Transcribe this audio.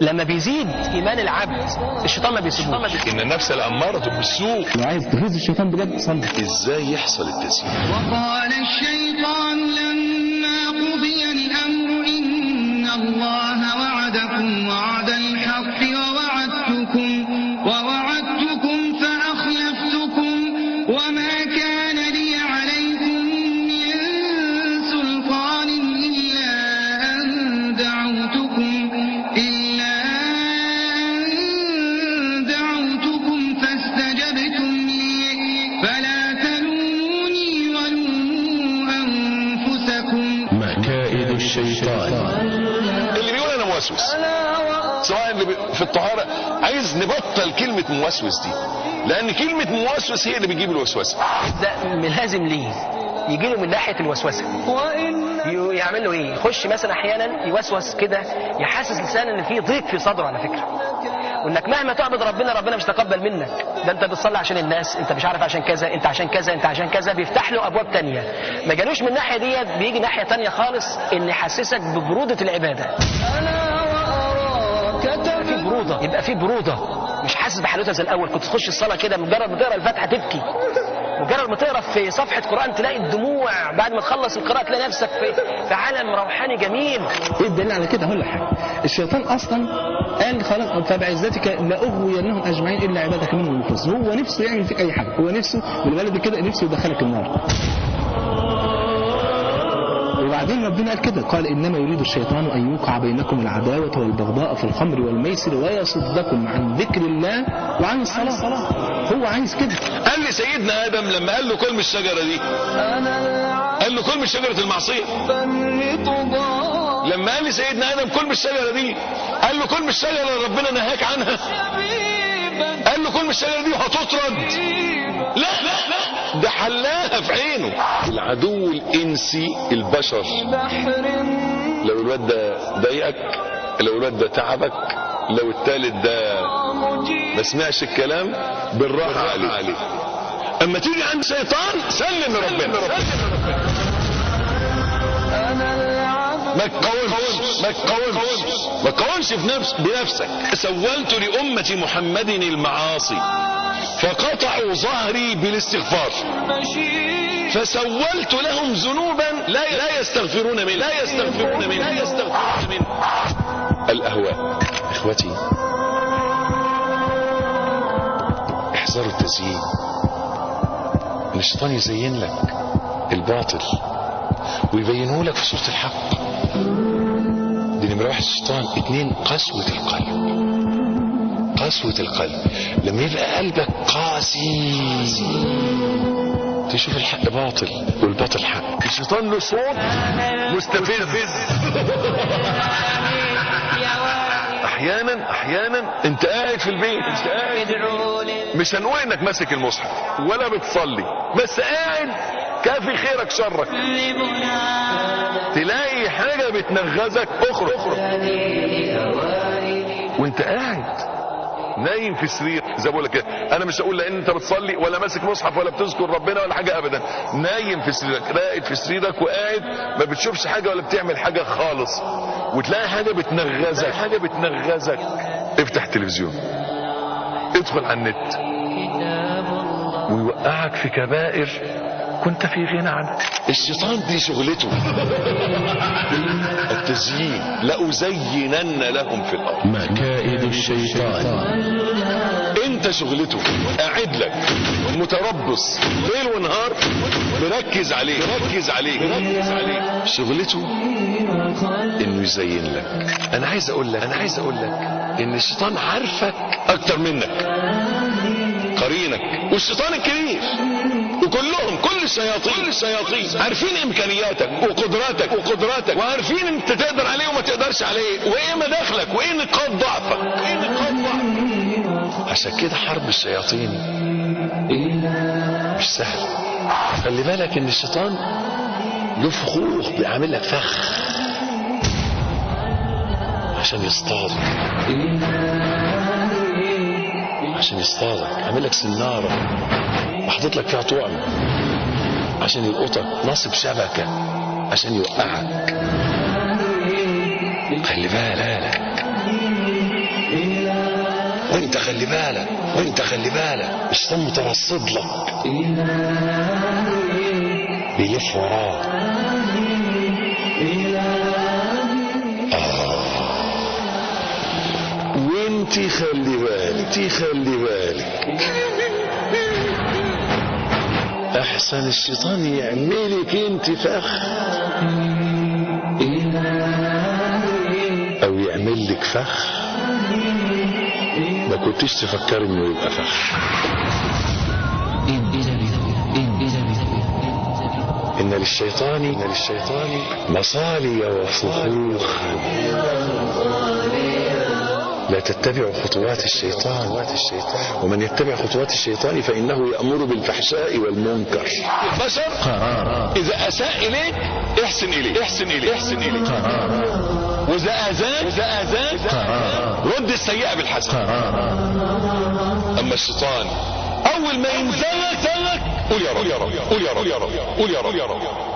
لما بيزيد ايمان العبد الشيطان ما بيسيبوش. ان النفس الاماره بالسوء. لو عايز تغيظ الشيطان بجد صلي. ازاي يحصل التزيين؟ وقال الشيطان لما قضي الامر ان الله وعدكم وعد الحق ووعدتكم فاخلفتكم وما كان لي عليكم من سلطان الا ان دعوتكم فاستجبتم لي فلا تلوموني ولوموا انفسكم. مكائد الشيطان. اللي بيقول انا موسوس سواء اللي في الطهارة، عايز نبطل كلمة موسوس دي، لان كلمة موسوس هي اللي بيجيب الوسوسة. ده لازم ليه يجي له من ناحية الوسوسة. يعمل له ايه؟ يخش مثلا احيانا يوسوس كده، يحسس لسان ان في ضيق في صدره على فكرة، وانك مهما تعبد ربنا مش تقبل منك. ده انت بتصلي عشان الناس، انت مش عارف عشان كذا، انت عشان كذا، انت عشان كذا. بيفتح له ابواب تانية. ما جالوش من الناحية ديت، بيجي ناحية تانية خالص، ان يحسسك ببرودة العبادة. يبقى في برودة، مش حاسس بحالتها زي الاول. كنت تخش الصلاة كده مجرد ما تقرا الفاتحة تبكي، مجرد ما تقرا في صفحة قرآن تلاقي الدموع، بعد ما تخلص القراءة تلاقي نفسك في عالم روحاني جميل. ايه الدليل على كده؟ هقول لك حاجه. الشيطان اصلا قال خلاص فبعزتك لاغوينهم اجمعين الا عبادك منهم المخلصين. هو نفسه يعمل فيك اي حاجه، هو نفسه بالبلد كده نفسه يدخلك النار. وبعدين ربنا قال كده، قال انما يريد الشيطان ان يوقع بينكم العداوه والبغضاء في الخمر والميسر ويصدكم عن ذكر الله وعن الصلاه. هو عايز كده. قال لي سيدنا ادم لما قال له كل من الشجره دي، قال له كل من شجره المعصيه. لما قال لي سيدنا ادم كل من الشجره دي، قال له كل من الشجره اللي ربنا نهاك عنها. قال له كل من الشجره دي وهتطرد. لا ده حلاها في عينه. العدو الانسي البشر. لو الواد ده ضايقك، لو الواد ده تعبك، لو التالت ده ما سمعش الكلام، بالراحه عليه. اما تيجي عند شيطان سلم لربنا. ما تقاومش بنفسك. سولت لأمة محمد المعاصي فقطعوا ظهري بالاستغفار، فسولت لهم ذنوبا لا يستغفرون منه. الأهواء. إخوتي احذروا التزيين. ان الشيطان يزين لك الباطل ويبينه لك في صورة الحق. دي نمرة واحد الشيطان. 2 قسوة القلب. لما يبقى قلبك قاسي تشوف الحق باطل والباطل حق. الشيطان له صوت مستفز. احيانا انت قاعد في البيت، مش هنقول انك ماسك المصحف ولا بتصلي، بس قاعد كافي خيرك شرك، تلاقي حاجة بتنغزك. اخرج وانت قاعد نايم في السرير. زي بقول لك كده، انا مش هقول لان انت بتصلي ولا ماسك مصحف ولا بتذكر ربنا ولا حاجه ابدا. نايم في سريرك، راقد في سريرك وقاعد ما بتشوفش حاجه ولا بتعمل حاجه خالص، وتلاقي حاجه بتنغزك. افتح التلفزيون، ادخل على النت، ويوقعك في كبائر كنت في غنى عنها. الشيطان دي شغلته التزيين. لأزينن لهم في الأرض. مكائد الشيطان. انت شغلته قاعد لك متربص ليل ونهار، مركز عليه. شغلته انه يزين لك. انا عايز اقول لك ان الشيطان عارفك اكتر منك، قرينك والشيطان الكبير، وكلهم كل الشياطين عارفين امكانياتك وقدراتك وعارفين انت تقدر عليه وما تقدرش عليه، وايه مداخلك وايه نقاط ضعفك. عشان كده حرب الشياطين مش سهل. خلي بالك ان الشيطان له فخوخ، بيعمل لك فخ عشان يصطادك، عامل لك سنارة وحاطط لك فيها طعم عشان يلقطك، نصب شبكة عشان يوقعك. خلي بالك وانت خلي بالك الشيطان مترصد لك بيلف وراك. وانت خلي بالك احسن الشيطان يعملك انت فخ او يعمل لك فخ ما كنتش تفكر انه يبقى فخ. ان للشيطان مصالي وفخوخ لا تتبعوا خطوات الشيطان ومن يتبع خطوات الشيطان فإنه يأمر بالفحشاء والمنكر. البشر إذا أساء إليك احسن إليه وإذا أذاك رد السيئة بالحسنة. أما الشيطان أول ما ينزلك قول يا رب